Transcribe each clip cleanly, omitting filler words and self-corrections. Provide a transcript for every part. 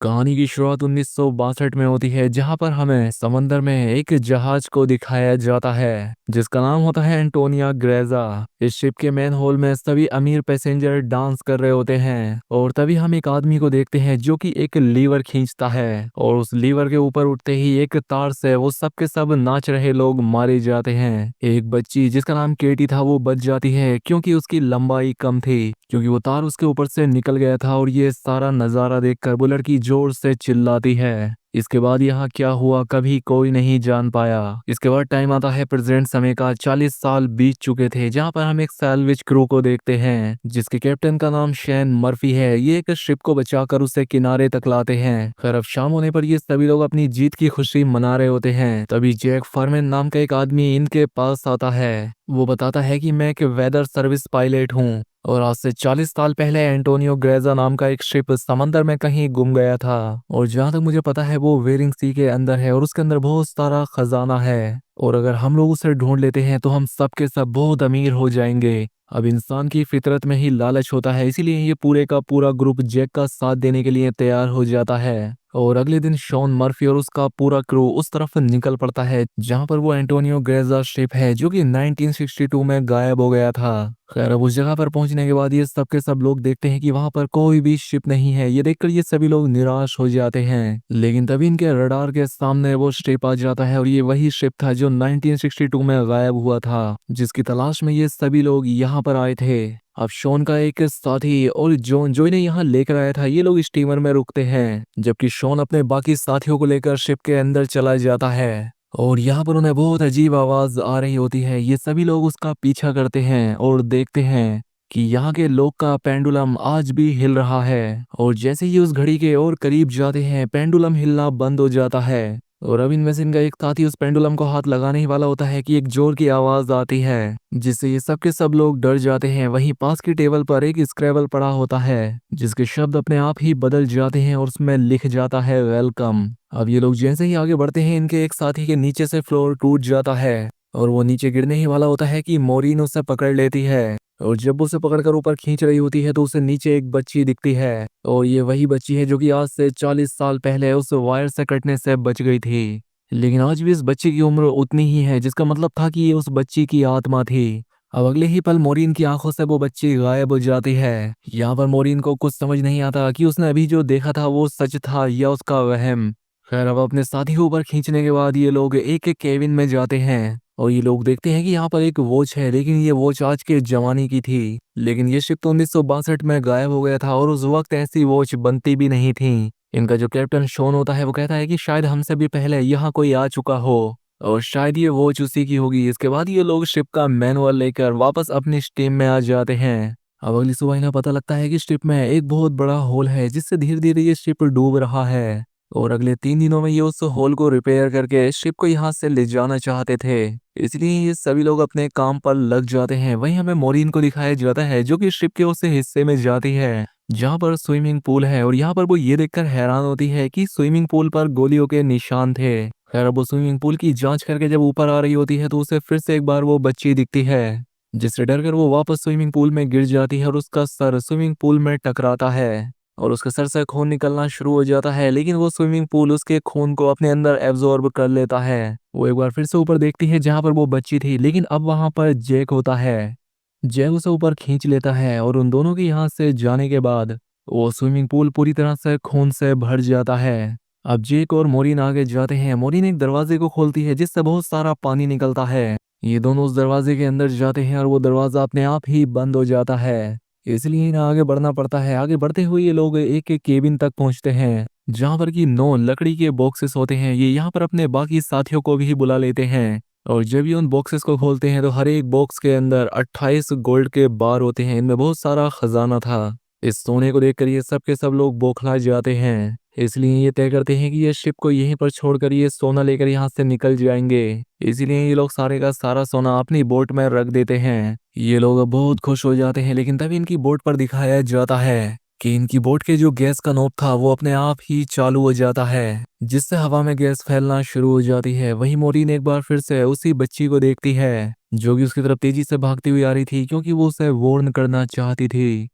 कहानी की शुरुआत 1962 में होती है, जहां पर हमें समंदर में एक जहाज को दिखाया जाता है जिसका नाम होता है एंटोनिया ग्रेजा। इस शिप के मेन होल में सभी अमीर पैसेंजर डांस कर रहे होते हैं और तभी हम एक आदमी को देखते हैं जो कि एक लीवर खींचता है और उस लीवर के ऊपर उठते ही एक तार से वो सब के सब नाच रहे लोग मारे जाते हैं। एक बच्ची जिसका नाम केटी था वो बच जाती है क्योंकि उसकी लंबाई कम थी, क्योंकि वो तार उसके ऊपर से निकल गया था। और ये सारा नजारा देखकर वो लड़की जोर से चिल्लाती है। इसके बाद यहाँ क्या हुआ कभी कोई नहीं जान पाया। इसके बाद टाइम आता है प्रेजेंट समय का। 40 साल बीत चुके थे, जहाँ पर हम एक सैल्वेज क्रू को देखते हैं जिसके कैप्टन का नाम शेन मर्फी है। ये एक शिप को बचाकर उसे किनारे तक लाते हैं। खैर अब शाम होने पर ये सभी लोग अपनी जीत की खुशी मना रहे होते हैं। तभी जैक फॉरमैन नाम का एक आदमी इनके पास आता है। वो बताता है कि मैं एक वेदर सर्विस पायलट हूँ और आज से 40 साल पहले एंटोनियो ग्रेजा नाम का एक शिप समंदर में कहीं गुम गया था और जहां तक मुझे पता है वो वेरिंग सी के अंदर है और उसके अंदर बहुत सारा खजाना है और अगर हम लोग उसे ढूंढ लेते हैं तो हम सब के सब बहुत अमीर हो जाएंगे। अब इंसान की फितरत में ही लालच होता है, इसीलिए ये पूरे का पूरा ग्रुप जैक का साथ देने के लिए तैयार हो जाता है। और अगले दिन शॉन मर्फी और उसका पूरा क्रू उस तरफ निकल पड़ता है जहां पर वो एंटोनियो ग्रेजा शिप है जो कि 1962 में गायब हो गया था। खैर अब उस जगह पर पहुंचने के बाद ये सब के सब लोग देखते हैं कि वहां पर कोई भी शिप नहीं है। ये देखकर ये सभी लोग निराश हो जाते हैं, लेकिन तभी इनके रडार के सामने वो शिप आ जाता है और ये वही शिप था जो 1962 में गायब हुआ था, जिसकी तलाश में ये सभी लोग यहाँ पर आए थे। अब शॉन का एक साथी और जॉन जो इन्हें यहाँ लेकर आया था, ये लोग स्टीमर में रुकते हैं जबकि शॉन अपने बाकी साथियों को लेकर शिप के अंदर चला जाता है। और यहाँ पर उन्हें बहुत अजीब आवाज आ रही होती है। ये सभी लोग उसका पीछा करते हैं और देखते हैं कि यहाँ के लोग का पेंडुलम आज भी हिल रहा है और जैसे ही उस घड़ी के और करीब जाते हैं पेंडुलम हिलना बंद हो जाता है। और अब इनमें से इनका एक साथी उस पेंडुलम को हाथ लगाने ही वाला होता है कि एक जोर की आवाज आती है जिससे ये सब के सब लोग डर जाते हैं। वहीं पास की टेबल पर एक स्क्रैबल पड़ा होता है जिसके शब्द अपने आप ही बदल जाते हैं और उसमें लिख जाता है वेलकम। अब ये लोग जैसे ही आगे बढ़ते हैं इनके एक साथी के नीचे से फ्लोर टूट जाता है और वो नीचे गिरने ही वाला होता है कि मोरीन उसे पकड़ लेती है और जब उसे पकड़कर ऊपर खींच रही होती है तो उसे नीचे एक बच्ची दिखती है और ये वही बच्ची है जो कि आज से 40 साल पहले उस वायर से कटने से बच गई थी। लेकिन आज भी इस बच्ची की उम्र उतनी ही है, जिसका मतलब था कि ये उस बच्ची की आत्मा थी। अब अगले ही पल मोरीन की आंखों से वो बच्ची गायब हो जाती है। यहाँ पर मोरीन को कुछ समझ नहीं आता कि उसने अभी जो देखा था वो सच था या उसका वहम। खैर अब अपने साथी को ऊपर खींचने के बाद ये लोग एक एक केबिन में जाते हैं और ये लोग देखते हैं कि यहाँ पर एक वॉच है, लेकिन ये वॉच आज के जमाने की थी। लेकिन ये शिप तो 1962 में गायब हो गया था और उस वक्त ऐसी वॉच बनती भी नहीं थी। इनका जो कैप्टन शॉन होता है वो कहता है कि शायद हमसे भी पहले यहाँ कोई आ चुका हो और शायद ये वॉच उसी की होगी। इसके बाद ये लोग शिप का मैनुअल लेकर वापस अपनी स्टीम में आ जाते हैं। अब अगली सुबह इन्हें पता लगता है कि शिप में एक बहुत बड़ा होल है जिससे धीरे धीरे ये शिप डूब रहा है और अगले 3 दिनों में ये उस होल को रिपेयर करके शिप को यहाँ से ले जाना चाहते थे। इसलिए ये सभी लोग अपने काम पर लग जाते हैं। वहीं हमें मोरीन को दिखाया जाता है जो कि शिप के उस हिस्से में जाती है जहाँ पर स्विमिंग पूल है और यहाँ पर वो ये देखकर हैरान होती है कि स्विमिंग पूल पर गोलियों के निशान थे। खैर अब वो स्विमिंग पूल की जांच करके जब ऊपर आ रही होती है तो उसे फिर से एक बार वो बच्ची दिखती है जिससे डरकर वो वापस स्विमिंग पूल में गिर जाती है और उसका सर स्विमिंग पूल में टकराता है और उसके सर से खून निकलना शुरू हो जाता है। लेकिन वो स्विमिंग पूल उसके खून को अपने अंदर एब्जॉर्ब कर लेता है। वो एक बार फिर से ऊपर देखती है जहां पर वो बच्ची थी, लेकिन अब वहां पर जैक होता है। जैक उसे ऊपर खींच लेता है और उन दोनों के यहाँ से जाने के बाद वो स्विमिंग पूल पूरी तरह से खून से भर जाता है। अब जैक और मोरिन आगे जाते हैं। मोरिन एक दरवाजे को खोलती है जिससे बहुत सारा पानी निकलता है। ये दोनों उस दरवाजे के अंदर जाते हैं और वो दरवाजा अपने आप ही बंद हो जाता है। इसलिए इन्हें आगे बढ़ना पड़ता है। आगे बढ़ते हुए ये लोग एक एक केबिन तक पहुंचते हैं जहां पर कि 9 लकड़ी के बॉक्सेस होते हैं। ये यहाँ पर अपने बाकी साथियों को भी बुला लेते हैं और जब ये उन बॉक्सेस को खोलते हैं तो हर एक बॉक्स के अंदर 28 गोल्ड के बार होते हैं। इनमें बहुत सारा खजाना था। इस सोने को देखकर ये सब के सब लोग बौखला जाते हैं। इसलिए ये तय करते हैं कि ये शिप को यहीं पर छोड़कर ये सोना लेकर यहाँ से निकल जाएंगे। इसीलिए ये लोग सारे का सारा सोना अपनी बोट में रख देते हैं। ये लोग अब बहुत खुश हो जाते हैं, लेकिन तभी इनकी बोट पर दिखाया जाता है कि इनकी बोट के जो गैस का नोब था वो अपने आप ही चालू हो जाता है जिससे हवा में गैस फैलना शुरू हो जाती है। वहीं मोरीन एक बार फिर से उसी बच्ची को देखती है जो कि उसकी तरफ तेजी से भागती हुई आ रही थी क्योंकि वो उसे वार्न करना चाहती थी।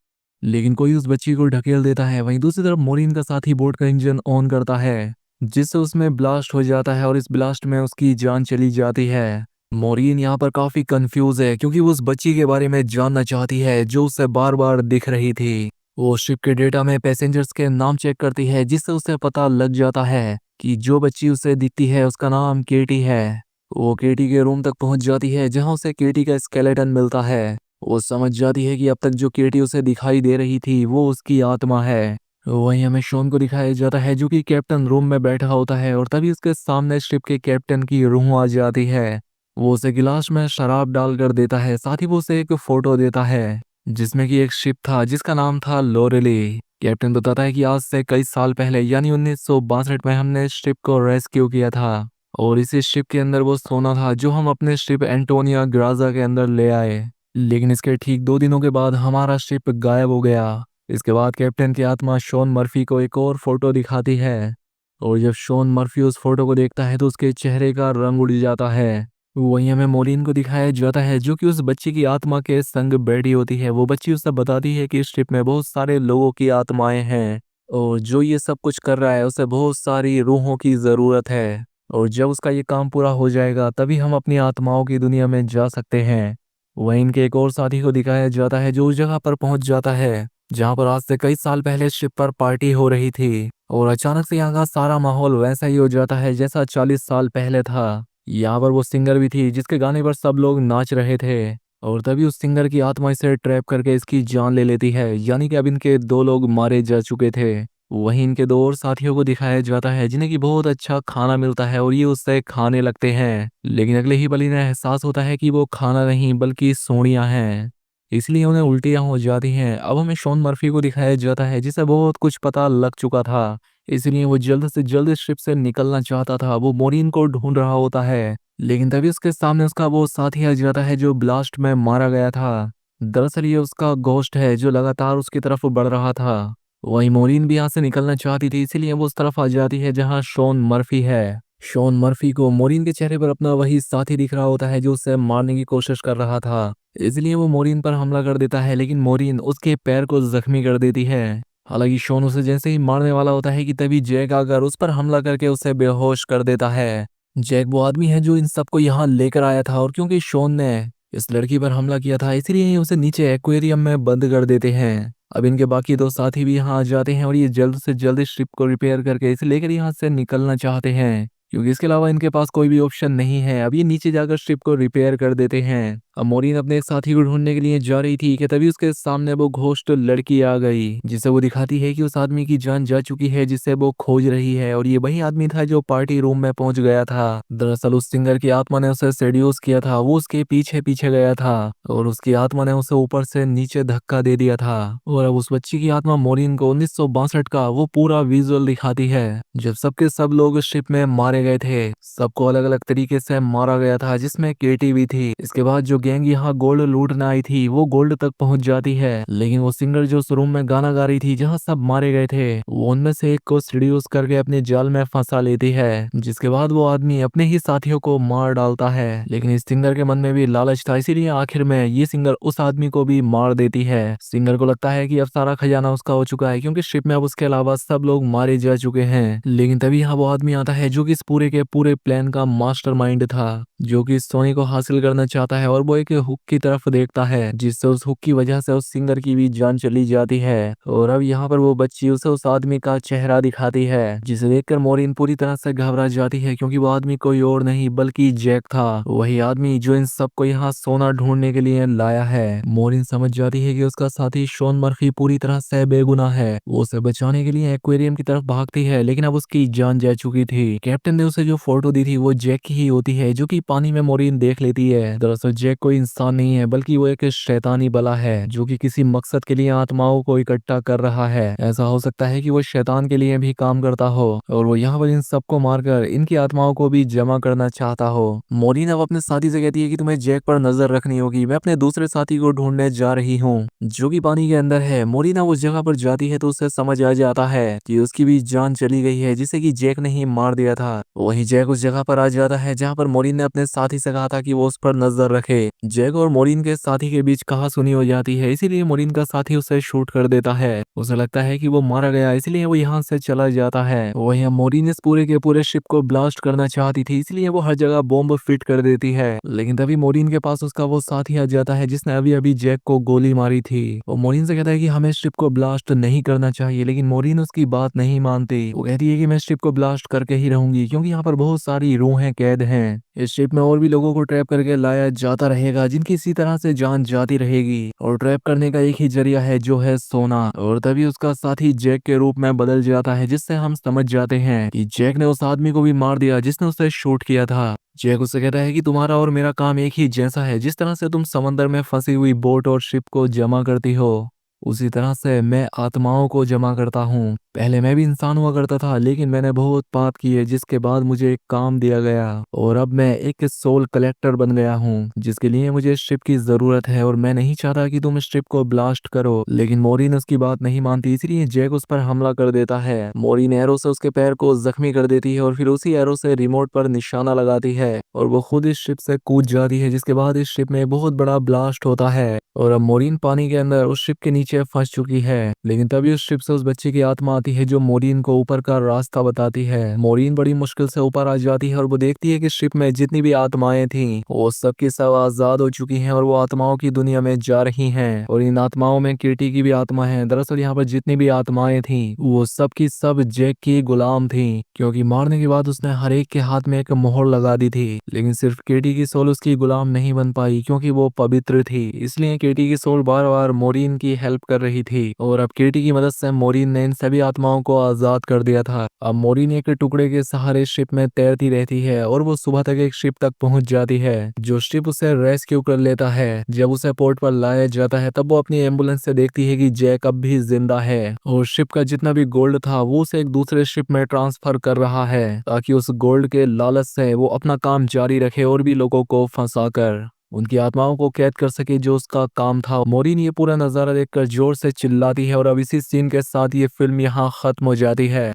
लेकिन कोई उस बच्ची को ढकेल देता है। वहीं दूसरी तरफ मोरिन का साथी बोट का इंजन ऑन करता है, जिससे उसमें ब्लास्ट हो जाता है और इस ब्लास्ट में उसकी जान चली जाती है। मोरिन यहाँ पर काफी कंफ्यूज है क्योंकि वो उस बच्ची के बारे में जानना चाहती है जो उसे बार बार दिख रही थी। वो शिप के डेटा में पैसेंजर्स के नाम चेक करती है, जिससे उसे पता लग जाता है कि जो बच्ची उसे दिखती है उसका नाम केटी है। वो केटी के रूम तक पहुंच जाती है जहां उसे केटी का स्केलेटन मिलता है। वो समझ जाती है कि अब तक जो केटी उसे दिखाई दे रही थी वो उसकी आत्मा है। वहीं हमें शॉन को दिखाया जाता है जो कि कैप्टन रूम में बैठा होता है और तभी उसके सामने शिप के कैप्टन की रूह आ जाती है। वो उसे गिलास में शराब डालकर देता है, साथ ही वो उसे एक फोटो देता है जिसमें कि एक शिप था जिसका नाम था लोरेली। कैप्टन बताता है कि आज से कई साल पहले यानी 1962 में हमने इस शिप को रेस्क्यू किया था और इसी शिप के अंदर वो सोना था जो हम अपने शिप एंटोनिया ग्राजा के अंदर ले आए। लेकिन इसके ठीक 2 दिनों के बाद हमारा शिप गायब हो गया। इसके बाद कैप्टन की आत्मा शॉन मर्फी को एक और फोटो दिखाती है और जब शॉन मर्फी उस फोटो को देखता है तो उसके चेहरे का रंग उड़ जाता है। वहीं हमें मोरिन को दिखाया जाता है जो कि उस बच्ची की आत्मा के संग बैठी होती है। वो बच्ची उसे बताती है कि इस शिप में बहुत सारे लोगों की आत्माएं हैं और जो ये सब कुछ कर रहा है उसे बहुत सारी रूहों की ज़रूरत है और जब उसका ये काम पूरा हो जाएगा तभी हम अपनी आत्माओं की दुनिया में जा सकते हैं। वहीं इनके एक और साथी को दिखाया जाता है जो उस जगह पर पहुंच जाता है जहां पर आज से कई साल पहले शिप पर पार्टी हो रही थी और अचानक से यहाँ का सारा माहौल वैसा ही हो जाता है जैसा 40 साल पहले था। यहाँ पर वो सिंगर भी थी जिसके गाने पर सब लोग नाच रहे थे और तभी उस सिंगर की आत्मा इसे ट्रैप करके इसकी जान ले लेती है, यानी कि अब इनके 2 लोग मारे जा चुके थे। वहीं इनके 2 और साथियों को दिखाया जाता है जिन्हें कि बहुत अच्छा खाना मिलता है और ये उससे खाने लगते हैं, लेकिन अगले ही पल इन्हें एहसास होता है कि वो खाना नहीं बल्कि सोनियां हैं, इसलिए उन्हें उल्टियां हो जाती हैं। अब हमें शॉन मर्फी को दिखाया जाता है जिसे बहुत कुछ पता लग चुका था, इसलिए वो जल्द से जल्द इस शिप से निकलना चाहता था। वो मोरिन को ढूंढ रहा होता है, लेकिन तभी उसके सामने उसका वो साथी आ जाता है जो ब्लास्ट में मारा गया था। दरअसल ये उसका घोस्ट है जो लगातार उसकी तरफ बढ़ रहा था। वहीं मोरिन भी यहाँ से निकलना चाहती थी, इसीलिए वो उस तरफ आ जाती है जहाँ शॉन मर्फी है। शॉन मर्फी को मोरिन के चेहरे पर अपना वही साथी दिख रहा होता है जो उसे मारने की कोशिश कर रहा था, इसलिए वो मोरिन पर हमला कर देता है, लेकिन मोरिन उसके पैर को जख्मी कर देती है। हालांकि शॉन उसे जैसे ही मारने वाला होता है कि तभी जैक आकर उस पर हमला करके उसे बेहोश कर देता है। जैक वो आदमी है जो इन सबको यहाँ लेकर आया था और क्योंकि शॉन ने इस लड़की पर हमला किया था इसलिए ये उसे नीचे एक्वेरियम में बंद कर देते हैं। अब इनके बाकी 2 साथी भी यहाँ आ जाते हैं और ये जल्द से जल्द इस शिप को रिपेयर करके इसे लेकर यहाँ से निकलना चाहते हैं, क्योंकि इसके अलावा इनके पास कोई भी ऑप्शन नहीं है। अब ये नीचे जाकर शिप को रिपेयर कर देते हैं। अब मोरिन अपने एक साथी को ढूंढने के लिए जा रही थी कि तभी उसके सामने वो घोस्ट लड़की आ गई जिसे वो दिखाती है कि उस आदमी की जान जा चुकी है जिसे वो खोज रही है और ये वही आदमी था जो पार्टी रूम में पहुंच गया था। दरअसल उस सिंगर की आत्मा ने उसे सेड्यूस किया था, वो उसके पीछे पीछे गया था और उसकी आत्मा ने उसे ऊपर से नीचे धक्का दे दिया था। और अब उस बच्ची की आत्मा मोरिन को 1962 का वो पूरा विजुअल दिखाती है जब सबके सब लोग शिप में मारे गए थे। सबको अलग अलग तरीके से मारा गया था जिसमें केटी भी थी। इसके बाद जो गैंग यहाँ गोल्ड लूटने आई थी वो गोल्ड तक पहुंच जाती है, लेकिन वो सिंगर जो उस रूम में गाना गा रही थी जहाँ सब मारे गए थे वो उनमें से एक को सीड्यूस करके अपने जाल में फंसा लेती है, जिसके बाद वो आदमी अपने ही साथियों को मार डालता है। लेकिन इस सिंगर के मन में भी लालच था, इसीलिए आखिर में ये सिंगर उस आदमी को भी मार देती है। सिंगर को लगता है कि अब सारा खजाना उसका हो चुका है क्योंकि शिप में अब उसके अलावा सब लोग मारे जा चुके हैं। लेकिन तभी यहाँ वो आदमी आता है जो कि इस पूरे के पूरे प्लान का मास्टरमाइंड था, जो कि सोनी को हासिल करना चाहता है और वो एक हुक की तरफ देखता है जिससे उस हुक की वजह से उस सिंगर की भी जान चली जाती है। और अब यहाँ पर वो बच्ची उसे उस आदमी का चेहरा दिखाती है जिसे देखकर मोरिन पूरी तरह से घबरा जाती है क्योंकि वो आदमी कोई और नहीं बल्कि जैक था, वही आदमी जो इन सबको यहाँ सोना ढूंढने के लिए लाया है। मोरिन समझ जाती है कि उसका साथी शॉन मर्फी पूरी तरह से बेगुनाह है। वो उसे बचाने के लिए एक्वेरियम की तरफ भागती है, लेकिन अब उसकी जान जा चुकी थी। कैप्टन ने उसे जो फोटो दी थी वो जैक की ही होती है जो कि पानी में मोरिन देख लेती है। दरअसल जैक कोई इंसान नहीं है बल्कि वो एक शैतानी बला है जो कि किसी मकसद के लिए आत्माओं को इकट्ठा कर रहा है। ऐसा हो सकता है कि वो शैतान के लिए भी काम करता हो और वो यहाँ पर इन सबको मारकर इनकी आत्माओं को भी जमा करना चाहता हो। मोरिन अब अपने साथी से कहती है कि तुम्हें जैक पर नजर रखनी होगी, मैं अपने दूसरे साथी को ढूंढने जा रही हूँ जो कि पानी के अंदर है। मोरिना उस जगह पर जाती है तो उसे समझ आ जाता है कि उसकी भी जान चली गई है जिसे कि जैक ने ही मार दिया था। वहीं जैक उस जगह पर आ जाता है जहां पर मोरिन ने अपने साथी से कहा था कि वो उस पर नजर रखे। जैक और मोरिन के साथी के बीच कहासुनी हो जाती है, इसीलिए मोरिन का साथी उसे शूट कर देता है। उसे लगता है कि वो मारा गया, इसलिए वो यहाँ से चला जाता है। वहीं मोरिन इस पूरे के पूरे शिप को ब्लास्ट करना चाहती थी, इसलिए वो हर जगह बॉम्ब फिट कर देती है। लेकिन तभी मोरिन के पास उसका वो साथी आ जाता है जिसने अभी अभी जैक को गोली मारी थी। वो मोरिन से कहता है कि हमें शिप को ब्लास्ट नहीं करना चाहिए, लेकिन मोरिन उसकी बात नहीं मानती। वो कहती है कि मैं शिप को ब्लास्ट करके ही रहूंगी, क्योंकि यहाँ पर बहुत सारी रूहें कैद हैं। इस शिप में और भी लोगों को ट्रैप करके लाया जाता रहेगा, जिनकी इसी तरह से जान जाती रहेगी। और ट्रैप करने का एक ही जरिया है, जो है सोना। और तभी उसका साथी जैक के रूप में बदल जाता है, जिससे हम समझ जाते हैं कि जैक ने उस आदमी को भी मार दिया जिसने उसे शूट किया था। जैक उससे कहता है कि तुम्हारा और मेरा काम एक ही जैसा है। जिस तरह से तुम समंदर में फंसी हुई बोट और शिप को जमा करती हो, उसी तरह से मैं आत्माओं को जमा करता हूँ। पहले मैं भी इंसान हुआ करता था, लेकिन मैंने बहुत पाप किए, जिसके बाद मुझे एक काम दिया गया और अब मैं एक सोल कलेक्टर बन गया हूँ, जिसके लिए मुझे शिप की जरूरत है। और मैं नहीं चाहता कि तुम शिप को ब्लास्ट करो, लेकिन मोरिन उसकी बात नहीं मानती, इसलिए जैक उस पर हमला कर देता है। मोरिन एरो से उसके पैर को जख्मी कर देती है और फिर उसी एरो से रिमोट पर निशाना लगाती है और वो खुद इस शिप से कूद जाती है, जिसके बाद इस शिप में बहुत बड़ा ब्लास्ट होता है और अब मोरिन पानी के अंदर उस शिप के नीचे फंस चुकी है। लेकिन तभी उस शिप से उस बच्चे की आत्मा आती है जो मोरिन को ऊपर का रास्ता बताती है। मोरिन बड़ी मुश्किल से ऊपर आ जाती है और वो देखती है कि शिप में जितनी भी आत्माएं थीं वो सब की सब आजाद हो चुकी हैं और वो आत्माओं की दुनिया में जा रही हैं। और इन आत्माओं में किर्टी की भी आत्मा है। दरअसल यहाँ पर जितनी भी आत्माएं थीं वो सब की सब जैक की गुलाम थीं, क्योंकि मारने के बाद उसने हर एक के हाथ में एक मोहर लगा दी थी। लेकिन सिर्फ किर्टी की सोल उसकी गुलाम नहीं बन पाई, क्योंकि वो पवित्र थी। इसलिए किर्टी की सोल बार बार मोरिन की हेल्प कर रही थी और अब किर्टी की मदद से मोरिन ने इन सभी आत्माओं को आजाद कर दिया था। अब मोरिन एक टुकड़े के सहारे शिप में तैरती रहती है और वो सुबह तक एक शिप तक पहुंच जाती है, जो शिप उसे रेस्क्यू कर लेता है। जब उसे पोर्ट पर लाया जाता है तब वो अपनी एम्बुलेंस से देखती है कि जैक अब भी जिंदा है और शिप का जितना भी गोल्ड था वो उसे एक दूसरे शिप में ट्रांसफर कर रहा है, ताकि उस गोल्ड के लालच से वो अपना काम जारी रखे और भी लोगों को फंसाकर उनकी आत्माओं को कैद कर सके, जो उसका काम था। मोरिन ये पूरा नजारा देखकर जोर से चिल्लाती है और अब इसी सीन के साथ ये फिल्म यहाँ खत्म हो जाती है।